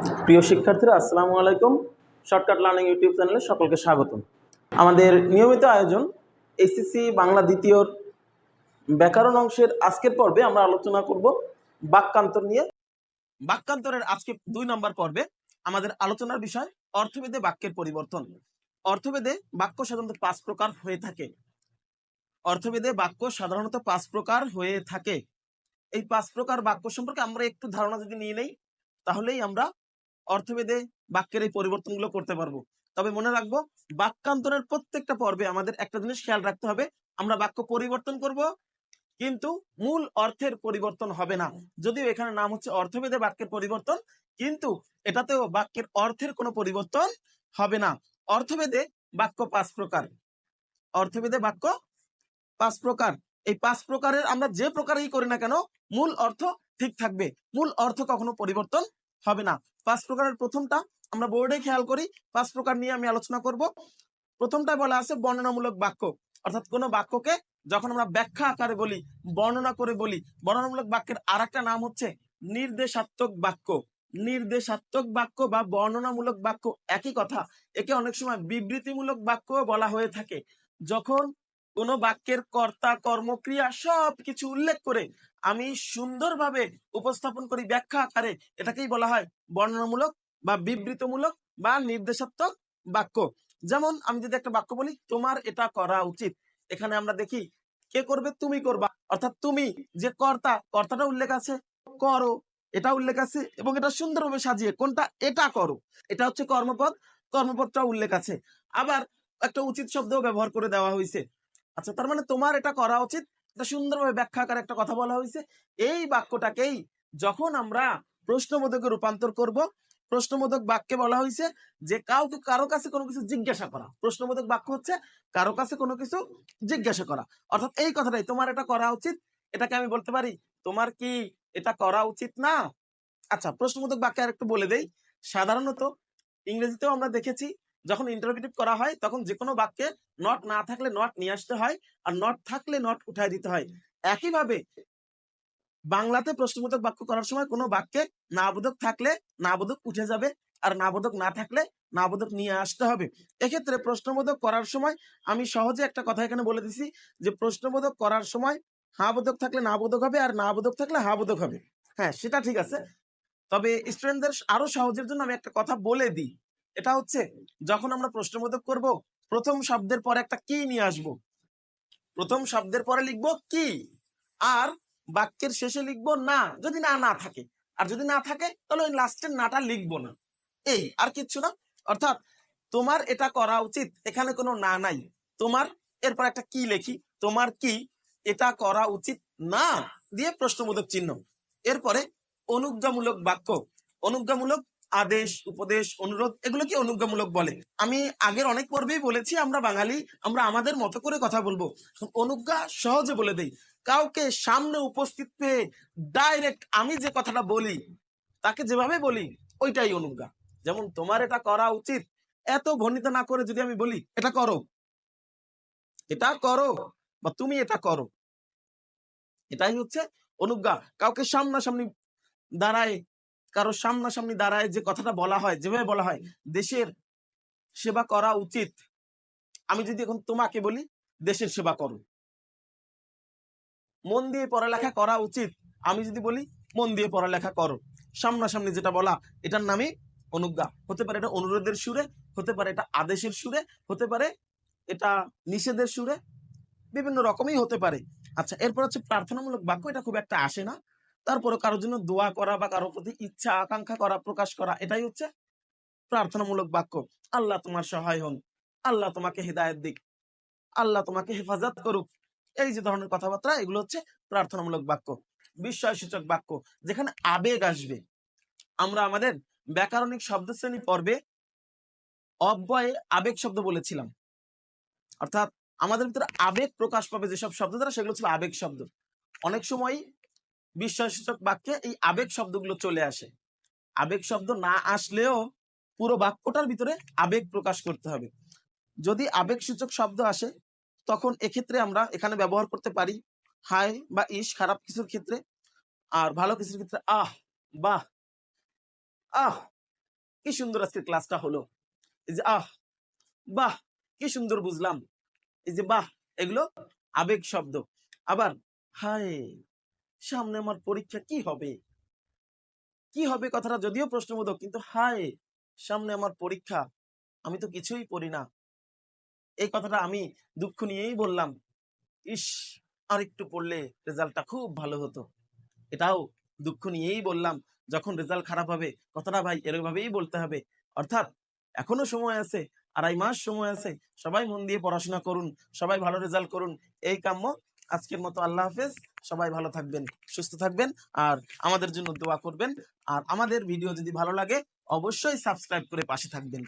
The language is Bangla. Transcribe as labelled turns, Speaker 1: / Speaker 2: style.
Speaker 1: প্রিয় শিক্ষার্থীরা, আসসালামু আলাইকুম। শর্টকাট লার্নিং ইউটিউব চ্যানেলে সকলকে স্বাগতম। আমাদের নিয়মিত আয়োজন এসএসসি বাংলা দ্বিতীয়র ব্যাকরণ অংশের আজকের পর্বে আমরা আলোচনা করব বাক্যান্তর নিয়ে। বাক্যান্তরের আজকে 2 নম্বর পর্বে আমাদের আলোচনার বিষয় অর্থভেদে বাক্যের পরিবর্তন। অর্থভেদে বাক্য সাধারণত 5 প্রকার হয়ে থাকে। অর্থভেদে বাক্য সাধারণত 5 প্রকার হয়ে থাকে। এই 5 প্রকার বাক্য সম্পর্কে আমরা একটু ধারণা যদি নিয়ে নেই, তাহলেই আমরা অর্থভেদে বাক্যের এই পরিবর্তনগুলো করতে পারবো। তবে মনে রাখবো, বাক্যান্তরের প্রত্যেকটা পর্বে আমাদের একটা জিনিস খেয়াল রাখতে হবে, আমরা বাক্য পরিবর্তন করব, কিন্তু মূল অর্থের পরিবর্তন হবে না। যদিও এখানে নাম হচ্ছে অর্থভেদে বাক্যের পরিবর্তন, কিন্তু এটাতেও বাক্যের অর্থের কোনো পরিবর্তন হবে না। অর্থভেদে বাক্য 5 প্রকার। অর্থভেদে বাক্য 5 প্রকার। এই 5 প্রকারের আমরা যে প্রকারই করি না কেন, মূল অর্থ ঠিক থাকবে, মূল অর্থ কখনো পরিবর্তন হবে না। 5 প্রকারের প্রথমটা আমরা বোর্ডে খেয়াল করি। 5 প্রকার নিয়ে আমি আলোচনা করব। প্রথমটা বলা আছে বর্ণনামূলক বাক্য, অর্থাৎ কোনো বাক্যকে যখন আমরা ব্যাখ্যা আকারে বলি, বর্ণনা করে বলি। বর্ণনামূলক বাক্যের আরেকটা নাম হচ্ছে নির্দেশাত্মক বাক্য। নির্দেশাত্মক বাক্য বা বর্ণনামূলক বাক্য একই কথা। একে অনেক সময় বিবৃতিমূলক বাক্য বলা হয়ে থাকে। যখন কোনো বাক্যের কর্তা, কর্ম, ক্রিয়া সবকিছু উল্লেখ করে আমি সুন্দরভাবে উপস্থাপন করি ব্যাখ্যা আকারে, এটাকেই বলা হয় বর্ণনামূলক বা বিবৃতিমূলক বা নির্দেশাত্মক বাক্য। যেমন আমি যদি একটা বাক্য বলি, তোমার এটা করা উচিত, এখানে আমরা দেখি কে করবে? তুমি করবা। অর্থাৎ তুমি যে কর্তা, কর্তাটা উল্লেখ আছে, করো এটা উল্লেখ আছে, এবং এটা সুন্দরভাবে সাজিয়ে কোনটা, এটা করো, এটা হচ্ছে কর্মপদ, কর্মপদটা উল্লেখ আছে। আবার একটা উচিত শব্দও ব্যবহার করে দেওয়া হয়েছে। আচ্ছা, তার মানে তোমার এটা করা উচিত, এটা সুন্দরভাবে ব্যাখ্যা আকারে একটা কথা বলা হয়েছে। এই বাক্যটাকেই যখন আমরা প্রশ্নবোধকে রূপান্তর করব, প্রশ্নবোধক বাক্যে বলা হয়েছে যে কারো কাছে কোনো কিছু জিজ্ঞাসা করা। প্রশ্নবোধক বাক্য হচ্ছে কারো কাছে কোনো কিছু জিজ্ঞাসা করা। অর্থাৎ এই কথাটাই, তোমার এটা করা উচিত, এটাকে আমি বলতে পারি তোমার কি এটা করা উচিত না। আচ্ছা, প্রশ্নবোধক বাক্যে আর একটু বলে দেই। সাধারণত ইংরেজিতেও আমরা দেখেছি, যখন ইন্টারোগেটিভ করা হয় তখন যে কোনো বাক্যে নট না থাকলে নট নিয়ে আসতে হয়, আর নট থাকলে নট উঠায় দিতে হয়। একইভাবে বাংলাতে প্রশ্নবোধক বাক্য করার সময় কোনো বাক্যে না বোধক থাকলে না বোধক উঠে যাবে, আর না বোধক না থাকলে না বোধক নিয়ে আসতে হবে। এক্ষেত্রে প্রশ্নবোধক করার সময় আমি সহজে একটা কথা এখানে বলে দিছি, যে প্রশ্নবোধক করার সময় হা বোধক থাকলে না বোধক হবে, আর না বোধক থাকলে হা বোধক হবে। হ্যাঁ, সেটা ঠিক আছে। তবে স্টুডেন্টদের আরো সহজের জন্য আমি একটা কথা বলে দিই। এটা হচ্ছে, যখন আমরা প্রশ্নবোধক করব, প্রথম শব্দের পরে একটা কি নিয়ে আসব। প্রথম শব্দের পরে লিখবো কি, আর বাক্যের শেষে লিখবো না, যদি না না থাকে। আর যদি না থাকে তাহলে ওই লাস্টের নাটা লিখবো না, এই আর কিচ্ছু না। অর্থাৎ তোমার এটা করা উচিত, এখানে কোনো না নাই, তোমার এরপর একটা কি লিখি, তোমার কি এটা করা উচিত না দিয়ে প্রশ্নবোধক চিহ্ন। এরপরে অনুজ্ঞামূলক বাক্য। অনুজ্ঞামূলক আদেশ, উপদেশ, অনুরোধ, এগুলো কি অনুজ্ঞামূলক বলে। আমি আগের অনেক পর্বেই বলেছি, আমরা বাঙালি, আমরা আমাদের মতো করে কথা বলবো। অনুজ্ঞা সহজে বলে দেই। কাউকে সামনে উপস্থিত পেয়ে ডাইরেক্ট আমি যে কথাটা বলি, তাকে যেভাবে বলি ওইটাই অনুজ্ঞা। যেমন তোমার এটা করা উচিত, এত ভর্ণিত না করে যদি আমি বলি এটা করো, এটা করো, বা তুমি এটা করো, এটাই হচ্ছে অনুজ্ঞা। কাউকে সামনাসামনি দাঁড়ায়, কারো সামনাসামনি দাঁড়ায় যে কথাটা বলা হয়, যেভাবে বলা হয় দেশের সেবা করা উচিত, আমি যদি এখন তোমাকে বলি দেশের সেবা করো। মন দিয়ে পড়ালেখা করা উচিত, আমি যদি বলি মন দিয়ে পড়ালেখা করো। সামনাসামনি যেটা বলা, এটার নামই অনুজ্ঞা। হতে পারে এটা অনুরোধের সুরে, হতে পারে এটা আদেশের সুরে, হতে পারে এটা নিষেধের সুরে, বিভিন্ন রকমই হতে পারে। আচ্ছা, এরপর হচ্ছে প্রার্থনামূলক বাক্য। এটা খুব একটা আসে না, তারপরে কারোর জন্য দোয়া করা বা কারোর প্রতি ইচ্ছা আকাঙ্ক্ষা করা, প্রকাশ করা, এটাই হচ্ছে প্রার্থনামূলক বাক্য। আল্লাহ তোমার সহায় হন, আল্লাহ তোমাকে হিদায়াত দিক, আল্লাহ তোমাকে হেফাজত করুক, এই যে ধরনের কথাবার্তা, এগুলো হচ্ছে প্রার্থনামূলক বাক্য। বিস্ময়সূচক বাক্য, যেখানে আবেগ আসবে। আমরা আমাদের ব্যাকরণিক শব্দশ্রেণী পর্বে অব্যয়ে আবেগ শব্দ বলেছিলাম, অর্থাৎ আমাদের ভিতরে আবেগ প্রকাশ পাবে যেসব শব্দ দ্বারা, সেগুলো ছিল আবেগ শব্দ। অনেক সময় বিস্ময়সূচক বাক্যে এই আবেগ শব্দগুলো চলে আসে। আবেগ শব্দ না আসলেও পুরো বাক্যটার ভিতরে আবেগ প্রকাশ করতে হবে। যদি আবেগ সূচক শব্দ আসে, তখন এক্ষেত্রে আমরা এখানে ব্যবহার করতে পারি হাই বা ইস, খারাপ কিছুর ক্ষেত্রে, আর ভালো কিছুর ক্ষেত্রে আহ, বাহ, আহ, কি সুন্দর আজকে ক্লাসটা হলো, এই যে বাহ, কি সুন্দর বুঝলাম, এই যে বাহ, এগুলো আবেগ শব্দ। আবার হায়, সামনে আমার পরীক্ষা, কি হবে, কি হবে কথাটা যদিও প্রশ্নবোধক, কিন্তু হায়, সামনে আমার পরীক্ষা, আমি তো কিছুই পড়ি না। এই কথাটা আমি দুঃখ নিয়েই বললাম, ইস, আর একটু পড়লে রেজাল্টটা খুব ভালো হতো। এটাও দুঃখ নিয়েই বললাম, যখন রেজাল্ট খারাপ হবে কথাটা ভাই এরকমভাবেই বলতে হবে। অর্থাৎ এখনো সময় আছে, 2.5 মাস সময় আছে, সবাই মন দিয়ে পড়াশোনা করুন, সবাই ভালো রেজাল্ট করুন, এই কাম্য। আজকের মতো আল্লাহ হাফেজ, সবাই ভালো থাকবেন, সুস্থ থাকবেন, আর আমাদের জন্য দোয়া করবেন। আর আমাদের ভিডিও যদি ভালো লাগে অবশ্যই সাবস্ক্রাইব করে পাশে থাকবেন।